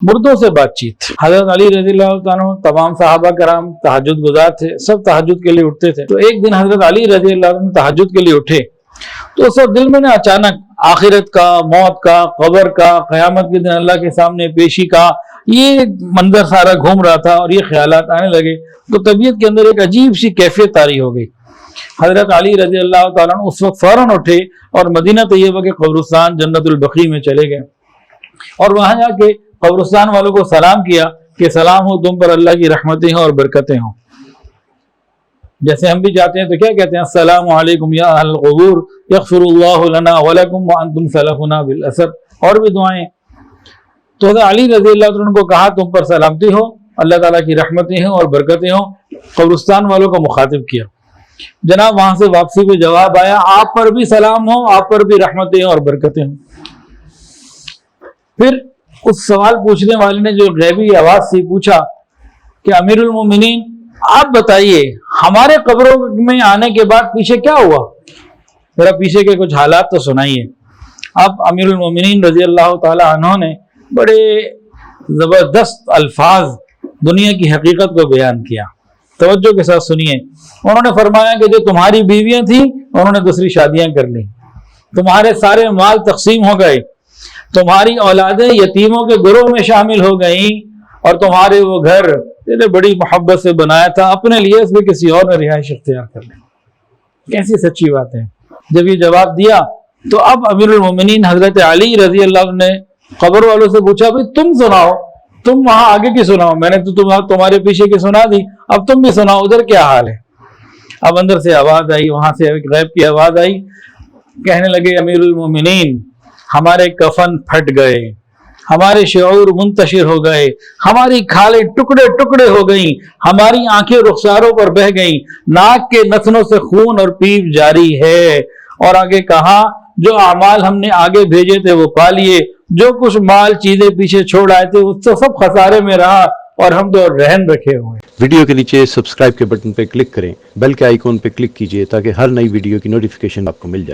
मुर्दों से बातचीत। हजरत अली रज़ियल्लाहु ताला अन्हु तमाम सहाबा कराम तहज्जुद गुजार थे, सब तहज्जुद के लिए उठते थे। तो एक दिन हजरत अली रज़ियल्लाहु अन्हु तहज्जुद के लिए उठे तो सब दिल में ना अचानक आखिरत का, मौत का, कब्र का, क़यामत के दिन अल्लाह के सामने पेशी का ये मंजर सारा घूम रहा था और ये ख्यालात आने लगे। तो तबीयत के अंदर एक अजीब सी कैफियत तारी हो गई। हजरत अली रज़ियल्लाहु ताला अन्हु उस वक्त फौरन उठे और मदीना तैयबा के कब्रिस्तान जन्नतुल बकी में चले गए और वहां जाके कब्रिस्तान वालों को सलाम किया कि सलाम हो तुम पर, अल्लाह की रहमतें हों और बरकतें हों। जैसे हम भी जाते हैं तो क्या कहते हैं, अस्सलामु अलैकुम या अहल क़ुबूर यग़फ़िरुल्लाहु लना व लकुम व अंतुम सलफ़ुना बिल असर, और भी दुआएं। तो हज़रत अली रज़ियल्लाहु अन्हु को कहा तुम पर सलामती हो, अल्लाह ताला की रहमतें हों और बरकतें हों। कब्रिस्तान वालों को मुखातिब किया। जनाब वहां से वापसी पे जवाब आया, आप पर भी सलाम हो, आप पर भी रहमतें हों और बरकतें हों। फिर उस सवाल पूछने वाले ने जो गैबी आवाज से पूछा कि अमीरुल मोमिनीन आप बताइए हमारे कब्रों में आने के बाद पीछे क्या हुआ, जरा पीछे के कुछ हालात तो सुनाइए। अब अमीरुल मोमिनीन रज़ियल्लाहु ताला अन्हु ने बड़े जबरदस्त अल्फाज दुनिया की हकीकत को बयान किया। तवज्जो के साथ सुनिए। उन्होंने फरमाया कि जो तुम्हारी बीवियां थी उन्होंने दूसरी शादियां कर ली, तुम्हारे सारे माल तकसीम हो गए, तुम्हारी औलादें यतीमों के गुरोह में शामिल हो गईं और तुम्हारे वो घर तेरे बड़ी मोहब्बत से बनाया था अपने लिए, इसमें किसी और ने रिहाइश इख्तियार कर ली। कैसी सच्ची बात है। जब ये जवाब दिया तो अब अमीरुल मोमिनीन हजरत अली रज़ियल्लाहु ने कब्र वालों से पूछा, भाई तुम सुनाओ, तुम वहां आगे की सुनाओ, मैंने तो तुम्हारे पीछे की सुना दी, अब तुम भी सुनाओ उधर क्या हाल है। अब अंदर से आवाज आई, वहां से एक गैब की आवाज आई, कहने लगे अमीरुल मोमिनीन हमारे कफन फट गए, हमारे शऊर मुंतशिर हो गए, हमारी खालें टुकड़े टुकड़े हो गईं, हमारी आंखें रुखसारों पर बह गईं, नाक के नथनों से खून और पीप जारी है। और आगे कहा जो अमाल हमने आगे भेजे थे वो पा लिए, जो कुछ माल चीजें पीछे छोड़ आए थे उससे सब खसारे में रहा और हम तो रहन रखे हुए। वीडियो के नीचे सब्सक्राइब के बटन पर क्लिक करें, बेल के आइकॉन पर क्लिक कीजिए ताकि हर नई वीडियो की नोटिफिकेशन आपको मिल जाए।